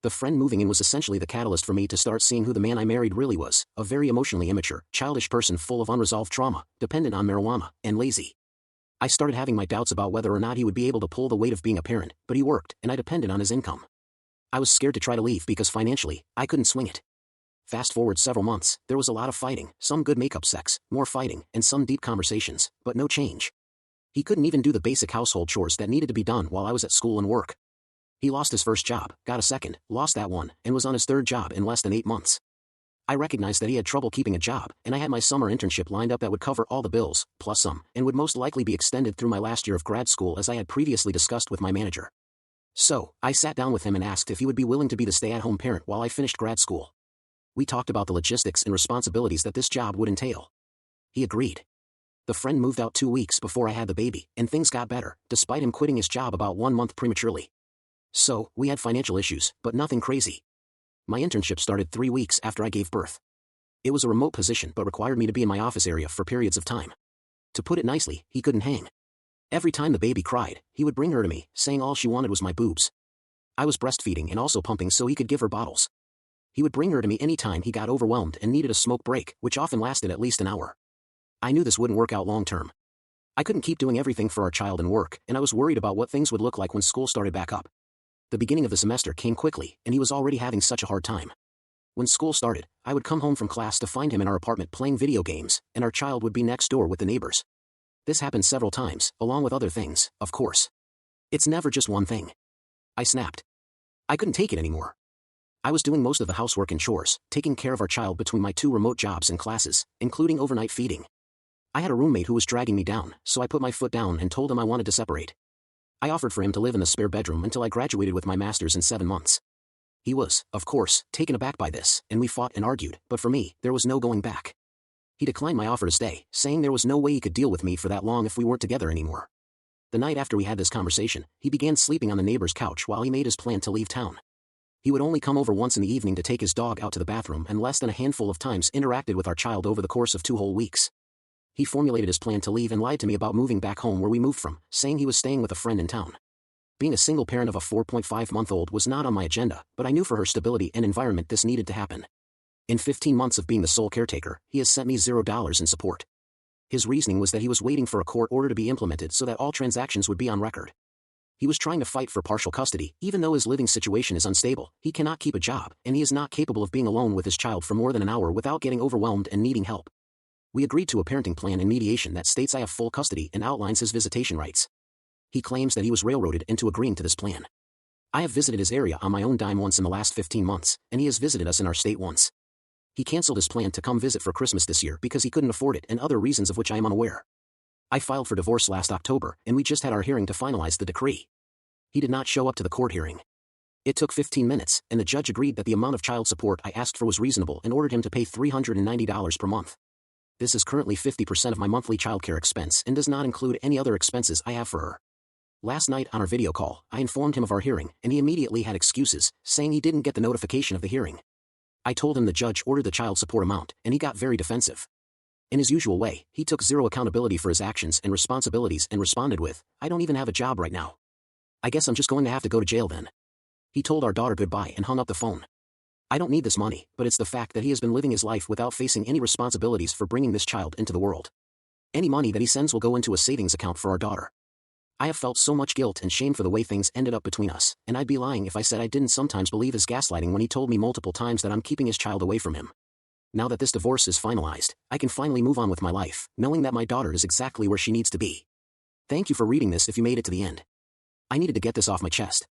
The friend moving in was essentially the catalyst for me to start seeing who the man I married really was, a very emotionally immature, childish person full of unresolved trauma, dependent on marijuana, and lazy. I started having my doubts about whether or not he would be able to pull the weight of being a parent, but he worked, and I depended on his income. I was scared to try to leave because financially, I couldn't swing it. Fast forward several months, there was a lot of fighting, some good makeup sex, more fighting, and some deep conversations, but no change. He couldn't even do the basic household chores that needed to be done while I was at school and work. He lost his first job, got a second, lost that one, and was on his third job in less than 8 months. I recognized that he had trouble keeping a job, and I had my summer internship lined up that would cover all the bills, plus some, and would most likely be extended through my last year of grad school as I had previously discussed with my manager. So, I sat down with him and asked if he would be willing to be the stay-at-home parent while I finished grad school. We talked about the logistics and responsibilities that this job would entail. He agreed. The friend moved out 2 weeks before I had the baby, and things got better, despite him quitting his job about 1 month prematurely. So, we had financial issues, but nothing crazy. My internship started 3 weeks after I gave birth. It was a remote position but required me to be in my office area for periods of time. To put it nicely, he couldn't hang. Every time the baby cried, he would bring her to me, saying all she wanted was my boobs. I was breastfeeding and also pumping so he could give her bottles. He would bring her to me any time he got overwhelmed and needed a smoke break, which often lasted at least an hour. I knew this wouldn't work out long term. I couldn't keep doing everything for our child and work, and I was worried about what things would look like when school started back up. The beginning of the semester came quickly, and he was already having such a hard time. When school started, I would come home from class to find him in our apartment playing video games, and our child would be next door with the neighbors. This happened several times, along with other things, of course. It's never just one thing. I snapped. I couldn't take it anymore. I was doing most of the housework and chores, taking care of our child between my 2 remote jobs and classes, including overnight feeding. I had a roommate who was dragging me down, so I put my foot down and told him I wanted to separate. I offered for him to live in the spare bedroom until I graduated with my master's in 7 months. He was, of course, taken aback by this, and we fought and argued, but for me, there was no going back. He declined my offer to stay, saying there was no way he could deal with me for that long if we weren't together anymore. The night after we had this conversation, he began sleeping on the neighbor's couch while he made his plan to leave town. He would only come over once in the evening to take his dog out to the bathroom and less than a handful of times interacted with our child over the course of 2 whole weeks. He formulated his plan to leave and lied to me about moving back home where we moved from, saying he was staying with a friend in town. Being a single parent of a 4.5-month-old was not on my agenda, but I knew for her stability and environment this needed to happen. In 15 months of being the sole caretaker, he has sent me $0 in support. His reasoning was that he was waiting for a court order to be implemented so that all transactions would be on record. He was trying to fight for partial custody, even though his living situation is unstable, he cannot keep a job, and he is not capable of being alone with his child for more than an hour without getting overwhelmed and needing help. We agreed to a parenting plan and mediation that states I have full custody and outlines his visitation rights. He claims that he was railroaded into agreeing to this plan. I have visited his area on my own dime once in the last 15 months, and he has visited us in our state once. He canceled his plan to come visit for Christmas this year because he couldn't afford it and other reasons of which I am unaware. I filed for divorce last October, and we just had our hearing to finalize the decree. He did not show up to the court hearing. It took 15 minutes, and the judge agreed that the amount of child support I asked for was reasonable and ordered him to pay $390 per month. This is currently 50% of my monthly childcare expense and does not include any other expenses I have for her. Last night on our video call, I informed him of our hearing, and he immediately had excuses, saying he didn't get the notification of the hearing. I told him the judge ordered the child support amount, and he got very defensive. In his usual way, he took zero accountability for his actions and responsibilities and responded with, "I don't even have a job right now. I guess I'm just going to have to go to jail then." He told our daughter goodbye and hung up the phone. I don't need this money, but it's the fact that he has been living his life without facing any responsibilities for bringing this child into the world. Any money that he sends will go into a savings account for our daughter. I have felt so much guilt and shame for the way things ended up between us, and I'd be lying if I said I didn't sometimes believe his gaslighting when he told me multiple times that I'm keeping his child away from him. Now that this divorce is finalized, I can finally move on with my life, knowing that my daughter is exactly where she needs to be. Thank you for reading this if you made it to the end. I needed to get this off my chest.